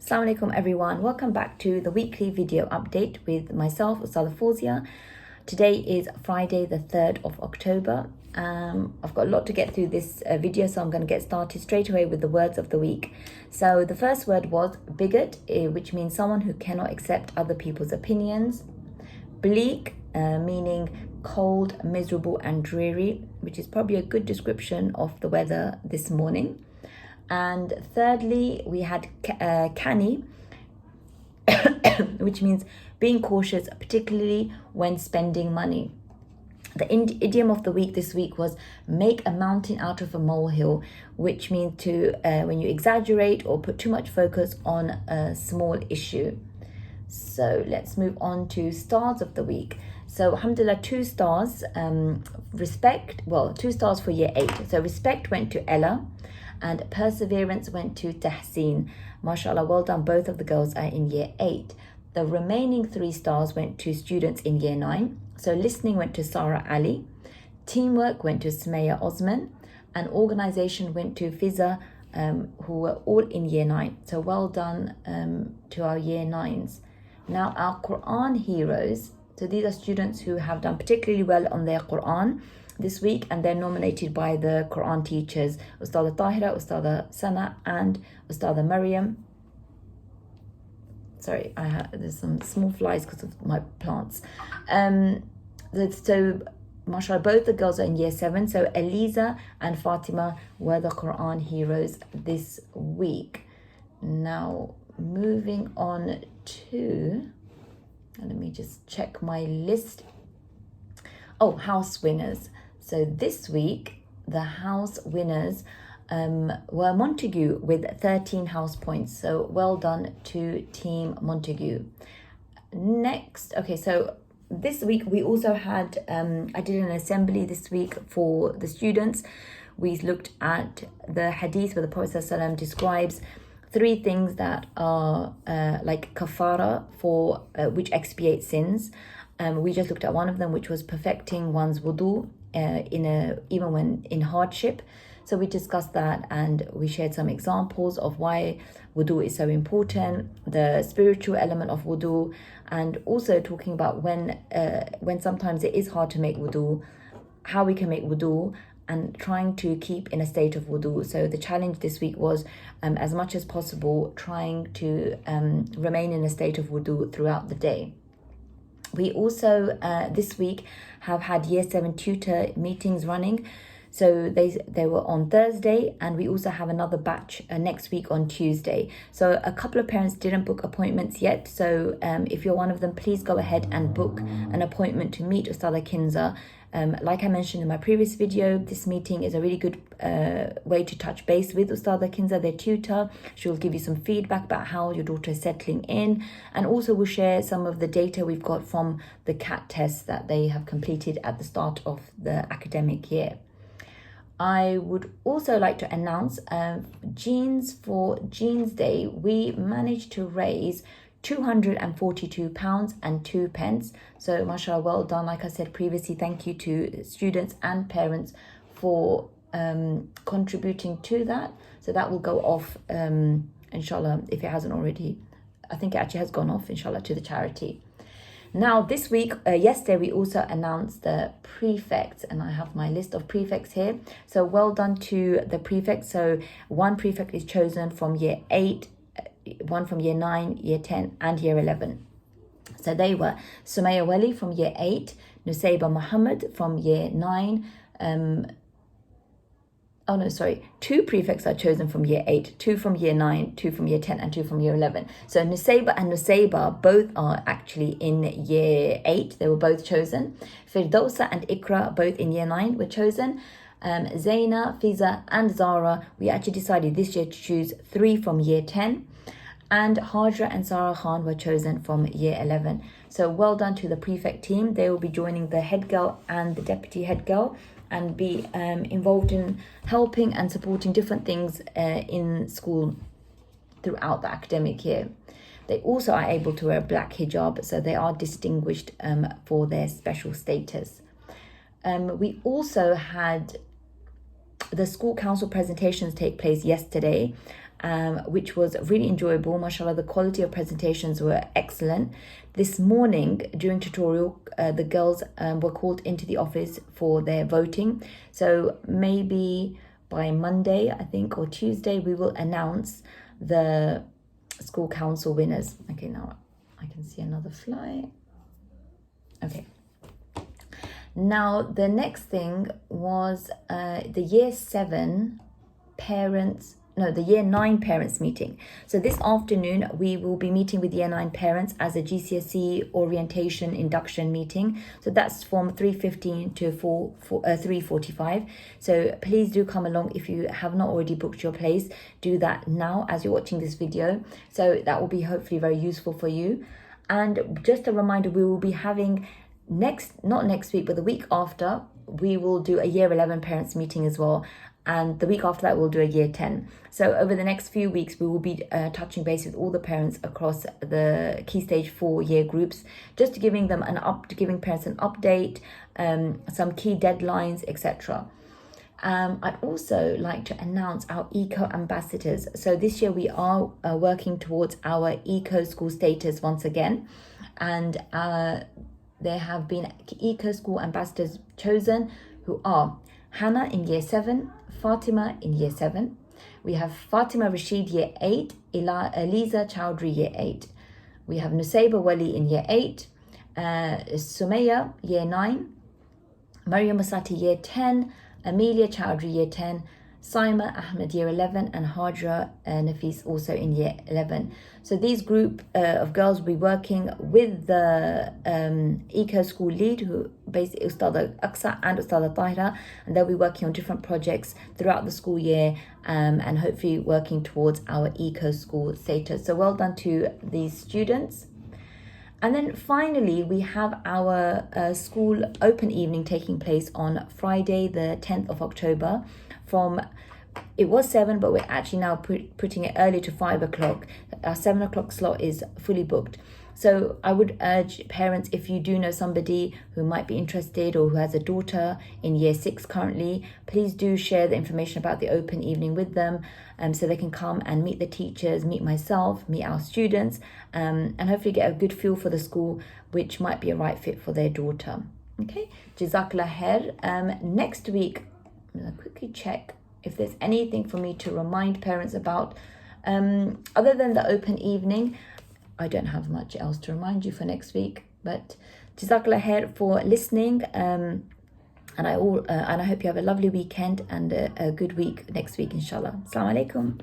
Assalamu alaikum everyone, welcome back to the weekly video update with myself, Ustada Fawzia. Today is Friday the 3rd of October. I've got a lot to get through this video, so I'm going to get started straight away with the words of the week. So the first word was bigot, which means someone who cannot accept other people's opinions. Bleak, meaning cold, miserable and dreary, which is probably a good description of the weather this morning. And thirdly, we had canny, which means being cautious, particularly when spending money. The idiom of the week this week was make a mountain out of a molehill, which means to when you exaggerate or put too much focus on a small issue. So let's move on to stars of the week. So alhamdulillah, 2 stars. Respect, well, 2 stars for year 8. So respect went to Ella and perseverance went to Tahseen. MashaAllah, well done. Both of the girls are in year 8. The remaining 3 stars went to students in year 9. So listening went to Sarah Ali. Teamwork went to Sumaya Osman. And organization went to Fiza, who were all in year 9. So well done to our year 9s. Now our Quran heroes. So these are students who have done particularly well on their Quran this week, and they're nominated by the Quran teachers, Ustada Tahira, Ustada Sana and Ustada Maryam. Sorry, there's some small flies because of my plants. So mashallah, both the girls are in year 7. So Eliza and Fatima were the Quran heroes this week. Now moving on to, let me just check my list. Oh, house winners. So this week, the house winners were Montague with 13 house points. So well done to Team Montague. Next, okay, so this week we also had, I did an assembly this week for the students. We looked at the hadith where the Prophet ﷺ describes 3 things that are like kafara for which expiate sins. We just looked at one of them, which was perfecting one's wudu even when in hardship. So we discussed that and we shared some examples of why wudu is so important, the spiritual element of wudu, and also talking about when sometimes it is hard to make wudu, how we can make wudu, and trying to keep in a state of wudu. So the challenge this week was, as much as possible, trying to remain in a state of wudu throughout the day. We also, this week, have had year 7 tutor meetings running. So they were on Thursday, and we also have another batch next week on Tuesday. So a couple of parents didn't book appointments yet. So if you're one of them, please go ahead and book an appointment to meet Ustada Kinza. Like I mentioned in my previous video, this meeting is a really good way to touch base with Ustada Kinza, their tutor. She'll give you some feedback about how your daughter is settling in, and also we'll share some of the data we've got from the CAT tests that they have completed at the start of the academic year. I would also like to announce Jeans for Jeans Day. We managed to raise £242 and 2 pence. So mashallah, well done. Like I said previously, thank you to students and parents for contributing to that. So that will go off, inshallah, if it hasn't already. I think it actually has gone off, inshallah, to the charity. Now this week, yesterday, we also announced the prefects, and I have my list of prefects here. So well done to the prefects. So 1 prefect is chosen from year 8, 1 from year 9, year 10 and year 11. So they were Sumaya Wali from year 8, Nusayba Muhammad from year 9. 2 prefects are chosen from year 8, 2 from year 9, 2 from year 10 and 2 from year 11. So Nusayba and Nusayba both are actually in year 8. They were both chosen. Firdausa and Ikra, both in year 9, were chosen. Zaina, Fiza and Zara, we actually decided this year to choose 3 from year 10. And Hajra and Sarah Khan were chosen from year 11. So well done to the prefect team. They will be joining the head girl and the deputy head girl and be involved in helping and supporting different things in school throughout the academic year. They also are able to wear a black hijab, so they are distinguished for their special status. We also had the school council presentations take place yesterday, which was really enjoyable. MashaAllah, the quality of presentations were excellent. This morning during tutorial, the girls were called into the office for their voting. So maybe by Monday, I think, or Tuesday, we will announce the school council winners. Okay, now I can see another fly. Okay. Now, the next thing was the year 7 parents, no, the year 9 parents meeting. So this afternoon, we will be meeting with year 9 parents as a GCSE orientation induction meeting. So that's from 3:15 to 3:45. So please do come along. If you have not already booked your place, do that now as you're watching this video. So that will be hopefully very useful for you. And just a reminder, we will be having not next week, but the week after, we will do a year 11 parents meeting as well. And the week after that, we'll do a year 10. So over the next few weeks, we will be touching base with all the parents across the Key Stage 4 year groups, just giving parents an update, some key deadlines, etc. I'd also like to announce our eco ambassadors. So this year we are working towards our eco school status once again, and there have been eco school ambassadors chosen, who are Hannah in year 7, Fatima in year 7. We have Fatima Rashid year 8, Eliza Chowdhury year 8. We have Nusayba Wali in year 8, Sumaya year 9, Maryam Masati year 10, Amelia Chowdhury year 10, Saima Ahmed year 11, and Hajra Nafis also in year 11. So these group of girls will be working with the eco school lead, who basically Ustada Aqsa and Ustada Tahira, and they'll be working on different projects throughout the school year, and hopefully working towards our eco school status. So well done to these students. And then finally, we have our school open evening taking place on Friday, the 10th of October. It was 7, but we're actually now putting it early to 5 o'clock. Our 7 o'clock slot is fully booked. So I would urge parents, if you do know somebody who might be interested or who has a daughter in year 6 currently, please do share the information about the open evening with them, so they can come and meet the teachers, meet myself, meet our students, and hopefully get a good feel for the school, which might be a right fit for their daughter. Okay, Jazakallah khair. Next week, I'm going to quickly check if there's anything for me to remind parents about. Other than the open evening, I don't have much else to remind you for next week. But Jazakallah khair for listening. And I hope you have a lovely weekend and a good week next week, inshallah. Assalamu alaikum.